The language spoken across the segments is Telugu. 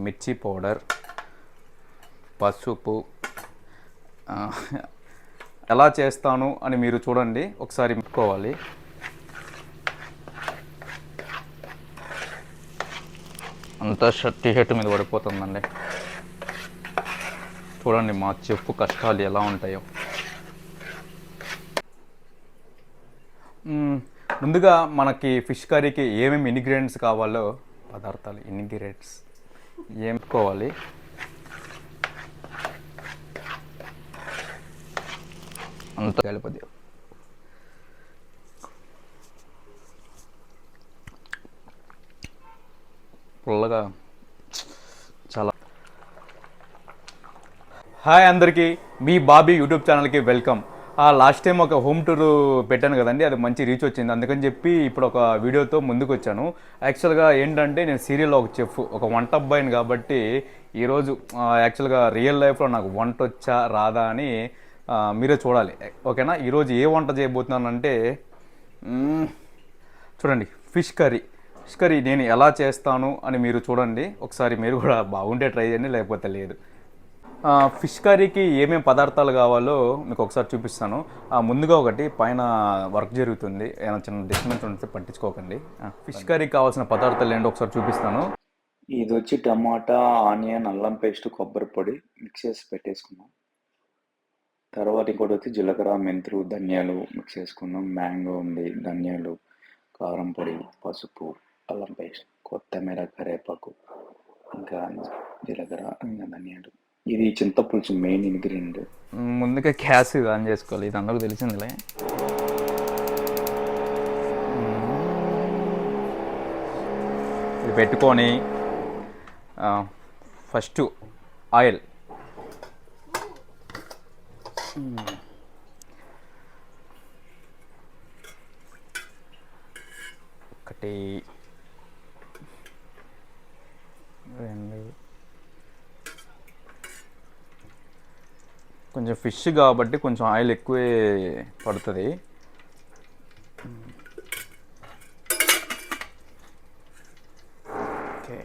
మిర్చి పౌడర్, పసుపు. ఎలా చేస్తాను అని మీరు చూడండి, ఒకసారి ముట్టుకోవాలి. అంతా టీ షర్ట్ మీద పడిపోతుందండి. చూడండి మా చెఫ్ కష్టాలు ఎలా ఉంటాయో. ముందుగా మనకి ఫిష్ కర్రీకి ఏమేమి ఇంగ్రీడియంట్స్ కావాలో పదార్థాలు ఇంగ్రీడియంట్స్ ఏముకోవాలి. అంత కలిపది పుల్లగా చాలా. హాయ్ అందరికీ, మీ బాబీ యూట్యూబ్ ఛానల్కి వెల్కమ్. లాస్ట్ టైం ఒక హోమ్ టూర్ పెట్టాను కదండి, అది మంచి రీచ్ వచ్చింది. అందుకని చెప్పి ఇప్పుడు ఒక వీడియోతో ముందుకు వచ్చాను. యాక్చువల్గా ఏంటంటే నేను సీరియల్లో ఒక చెఫ్, ఒక వంట అబ్బాయిని కాబట్టి ఈరోజు యాక్చువల్గా రియల్ లైఫ్లో నాకు వంట వచ్చా రాదా అని మీరే చూడాలి, ఓకేనా. ఈరోజు ఏ వంట చేయబోతున్నానంటే చూడండి, ఫిష్ కర్రీ నేను ఎలా చేస్తాను అని మీరు చూడండి. ఒకసారి మీరు కూడా బాగుంటే ట్రై చేయండి, లేకపోతే లేదు. ఫిష్ కర్రీకి ఏమేమి పదార్థాలు కావాలో మీకు ఒకసారి చూపిస్తాను. ముందుగా ఒకటి పైన వర్క్ జరుగుతుంది, ఏమైనా చిన్న డిస్టర్బెన్స్ ఉంటే పట్టించుకోకండి. ఫిష్ కర్రీకి కావాల్సిన పదార్థాలు ఏంటో ఒకసారి చూపిస్తాను. ఇది వచ్చి టమాటా, ఆనియన్, అల్లం పేస్ట్, కొబ్బరి పొడి మిక్స్ చేసి పెట్టేసుకున్నాం. తర్వాత ఇంకోటి వచ్చి జీలకర్ర, మెంతులు, ధనియాలు మిక్స్ చేసుకున్నాం. మ్యాంగో ఉంది, ధనియాలు, కారం పొడి, పసుపు, అల్లం పేస్ట్, కొత్తిమీర, కరివేపాకు, ఇంకా జీలకర్ర, ఇంకా ధనియాలు. ఇది చింతపులుసు మెయిన్ ఇంగ్రీడియంట్. ముందుగా గ్యాస్ ఆన్ చేసుకోవాలి, ఇది అందరూ తెలిసిందిలే. ఇది పెట్టుకొని ఫస్ట్ ఆయిల్ ఒకటి, రెండు. కొంచెం ఫిష్ కాబట్టి కొంచెం ఆయిల్ ఎక్కువే పడుతుంది. ఓకే,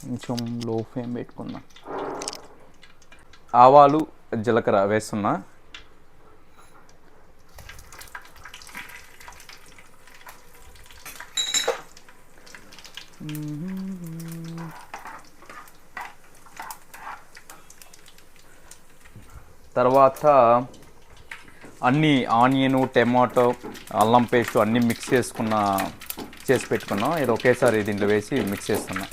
కొంచెం లో ఫ్లేమ్ పెట్టుకుందాం. ఆవాలు, జీలకర్ర వేస్తున్నా. తర్వాత అన్నీ ఆనియను, టమాటో, అల్లం పేస్ట్ అన్నీ మిక్స్ చేసి పెట్టుకున్నాం. ఇది ఒకేసారి దీంట్లో వేసి మిక్స్ చేస్తున్నా.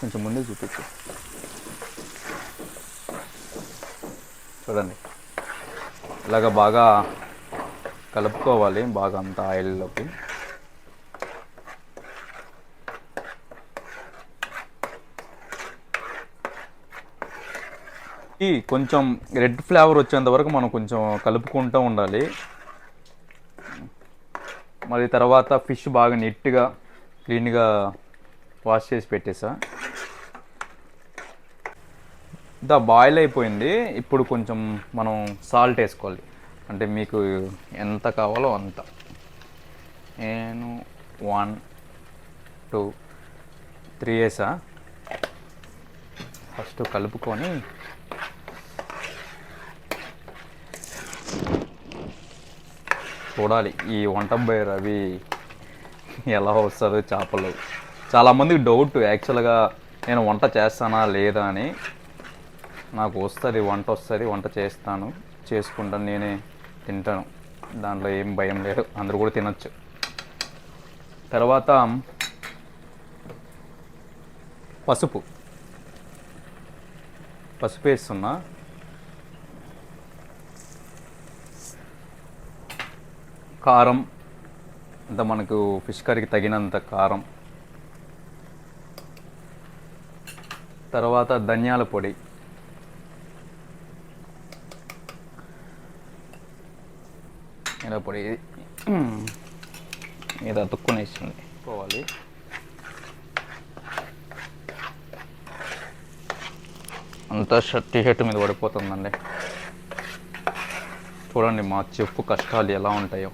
కొంచెం ముందే చూపించు, చూడండి. ఇలాగ బాగా కలుపుకోవాలి, బాగా అంతా ఆయిల్లోకి. ఈ కొంచెం రెడ్ ఫ్లేవర్ వచ్చేంత వరకు మనం కొంచెం కలుపుకుంటూ ఉండాలి. మరి తర్వాత ఫిష్ బాగా నీట్గా క్లీన్గా వాష్ చేసి పెట్టేసా. ఇంత బాయిల్ అయిపోయింది. ఇప్పుడు కొంచెం మనం సాల్ట్ వేసుకోవాలి, అంటే మీకు ఎంత కావాలో అంత. నేను 1, 2, 3 వేసా. ఫస్ట్ కలుపుకొని చూడాలి ఈ వంట అబ్బాయి రవి ఎలా వస్తుందో చేపలు. చాలామందికి డౌట్ యాక్చువల్గా నేను వంట చేస్తానా లేదా అని. నాకు వస్తుంది, వంట చేస్తాను, చేసుకుంటాను, నేనే తింటాను, దాంట్లో ఏం భయం లేదు, అందరూ కూడా తినచ్చు. తర్వాత పసుపు వేస్తున్నా. కారం అంత మనకు ఫిష్ కర్రీకి తగినంత కారం. తర్వాత ధనియాల పొడి, పొడి మీద అతుక్కునేసింది పోవాలి. అంతా టీ షర్ట్ మీద పడిపోతుందండి. చూడండి మా చెఫ్ కష్టాలు ఎలా ఉంటాయో.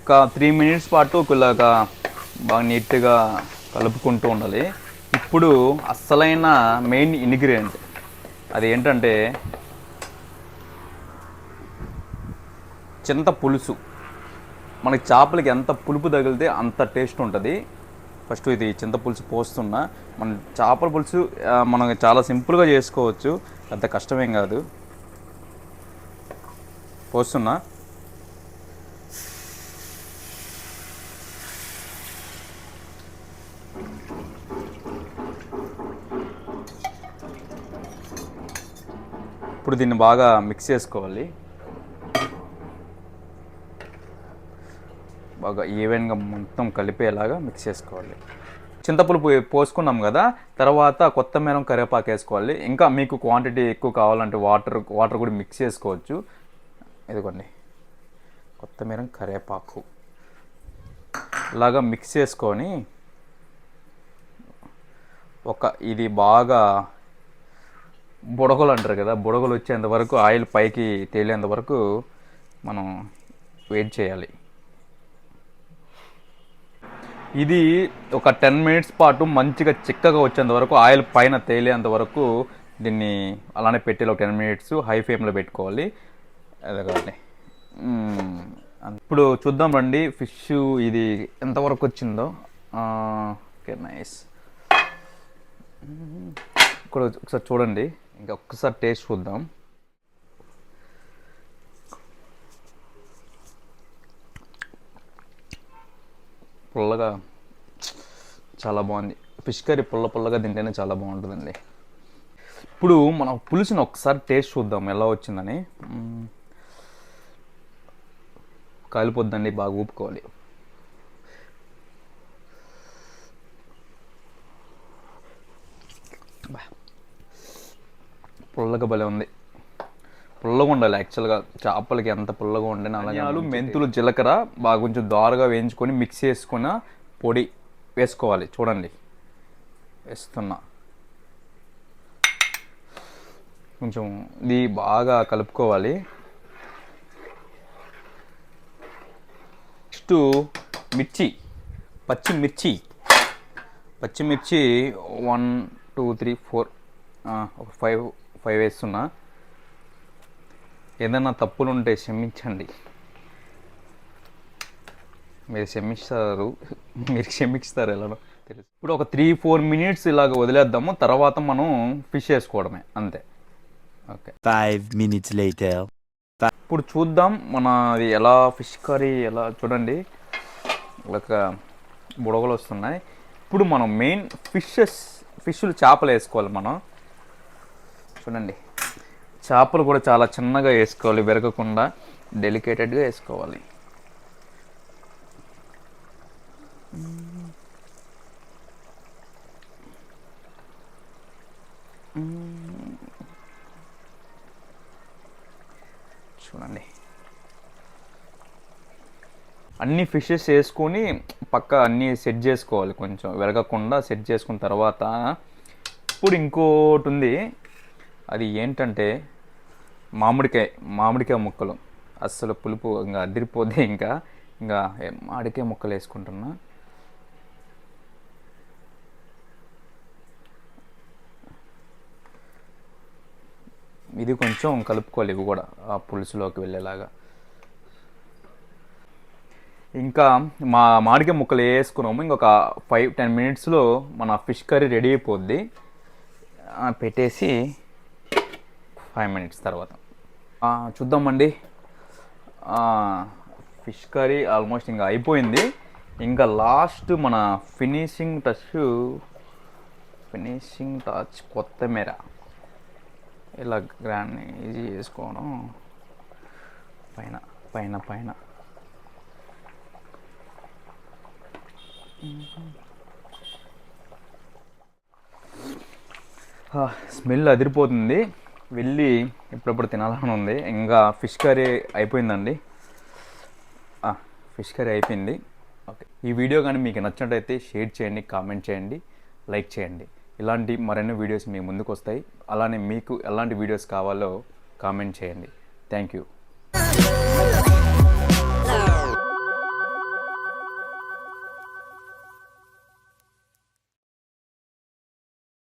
ఒక 3 మినిట్స్ పాటు ఇలాగా బాగా నీట్గా కలుపుకుంటూ ఉండాలి. ఇప్పుడు అస్సలైన మెయిన్ ఇంగ్రీడియంట్ అది ఏంటంటే చింతపులుసు. మనకి చేపలకి ఎంత పులుపు తగిలితే అంత టేస్ట్ ఉంటుంది. ఫస్ట్ ఇది చింతపులుసు పోస్తున్నా. మన చేపల పులుసు మనం చాలా సింపుల్గా చేసుకోవచ్చు, అంత కష్టమేం కాదు. పోస్తున్నా. ఇప్పుడు దీన్ని బాగా మిక్స్ చేసుకోవాలి. బాగా ఈవెన్గా మొత్తం కలిపేలాగా మిక్స్ చేసుకోవాలి. చింతపులుపు పోసుకున్నాం కదా, తర్వాత కొత్తిమీర కరివేపాకు వేసుకోవాలి. ఇంకా మీకు క్వాంటిటీ ఎక్కువ కావాలంటే వాటర్ కూడా మిక్స్ చేసుకోవచ్చు. ఇదిగోండి కొత్తిమీర కరివేపాకు ఇలాగా మిక్స్ చేసుకొని ఇది బాగా బుడగలు అంటారు కదా, బుడగలు వచ్చేంత వరకు ఆయిల్ పైకి తేలేంత వరకు మనం వెయిట్ చేయాలి. ఇది ఒక 10 మినిట్స్ పాటు మంచిగా చిక్కగా వచ్చేంత వరకు, ఆయిల్ పైన తేలేంత వరకు దీన్ని అలానే పెట్టేలా 10 మినిట్స్ హై ఫ్లేమ్లో పెట్టుకోవాలి. అదే కాదండి. ఇప్పుడు చూద్దాం రండి ఫిష్ ఇది ఎంతవరకు వచ్చిందో. Okay, nice. ఇక్కడ ఒకసారి చూడండి, ఇంకా ఒక్కసారి టేస్ట్ చూద్దాం. పుల్లగా చాలా బాగుంది. ఫిష్ కర్రీ పుల్లగా తింటేనే చాలా బాగుంటుందండి. ఇప్పుడు మనం పులుసుని ఒకసారి టేస్ట్ చూద్దాం ఎలా వచ్చిందని. కాలిపోద్దండి, బాగా ఊపుకోవాలి. పుల్లగా భలే ఉంది. పుల్లగా ఉండాలి యాక్చువల్గా, చేపలకి ఎంత పుల్లగా ఉండాలి. అలాగే మెంతులు జీలకర్ర బాగా కొంచెం దోరగా వేయించుకొని మిక్స్ చేసుకున్న పొడి వేసుకోవాలి. చూడండి వేస్తున్నా. కొంచెం ఇది బాగా కలుపుకోవాలి. నెక్స్ట్ పచ్చిమిర్చి 1 2 3 4 ఒక 5 వేస్తున్నా. ఏదైనా తప్పులు ఉంటే క్షమించండి. మీరు క్షమిస్తారు ఎలానో తెలుసు. ఇప్పుడు ఒక 3-4 మినిట్స్ ఇలాగ వదిలేద్దాము, తర్వాత మనం ఫిష్ వేసుకోవడమే అంతే. Okay, 5 minutes later. ఇప్పుడు చూద్దాం మన అది ఎలా ఫిష్ కర్రీ ఎలా. చూడండి ఇలా బుడగలు వస్తున్నాయి. ఇప్పుడు మనం మెయిన్ ఫిష్లు చేపలు వేసుకోవాలి మనం. చూడండి చేపలు కూడా చాలా చిన్నగా వేసుకోవాలి, విరగకుండా డెలికేటెడ్గా వేసుకోవాలి. చూడండి అన్ని ఫిషెస్ వేసుకొని పక్క అన్నీ సెట్ చేసుకోవాలి, కొంచెం విరగకుండా సెట్ చేసుకున్న తర్వాత ఇప్పుడు ఇంకోటి ఉంది. అది ఏంటంటే మామిడికాయ ముక్కలు. అస్సలు పులుపు ఇంకా అదిరిపోతే ఇంకా మామిడికాయ ముక్కలు వేసుకుంటున్నా. ఇది కొంచెం కలుపుకోవాలి, ఇవి కూడా ఆ పులుసులోకి వెళ్ళేలాగా. ఇంకా మామిడికాయ ముక్కలు వేసుకున్నాము. ఇంకొక 5-10 మినిట్స్లో మన ఫిష్ కర్రీ రెడీ అయిపోద్ది. పెట్టేసి 5 మినిట్స్ తర్వాత చూద్దామండి. ఫిష్ కర్రీ ఆల్మోస్ట్ ఇంకా అయిపోయింది. ఇంకా లాస్ట్ మన ఫినిషింగ్ టచ్ కొత్తిమీర ఇలా గ్రాండ్ ఈజీ చేసుకోవడం పైన స్మెల్ అదిరిపోతుంది. వెళ్ళి ఎప్పుడప్పుడు తినాలని ఉంది. ఇంకా ఫిష్ కర్రీ అయిపోయిందండి. ఫిష్ కర్రీ అయిపోయింది. ఓకే, ఈ వీడియో కానీ మీకు నచ్చినట్టయితే షేర్ చేయండి, కామెంట్ చేయండి, లైక్ చేయండి. ఇలాంటి మరెన్నో వీడియోస్ మీ ముందుకు వస్తాయి. అలానే మీకు ఎలాంటి వీడియోస్ కావాలో కామెంట్ చేయండి. Thank you.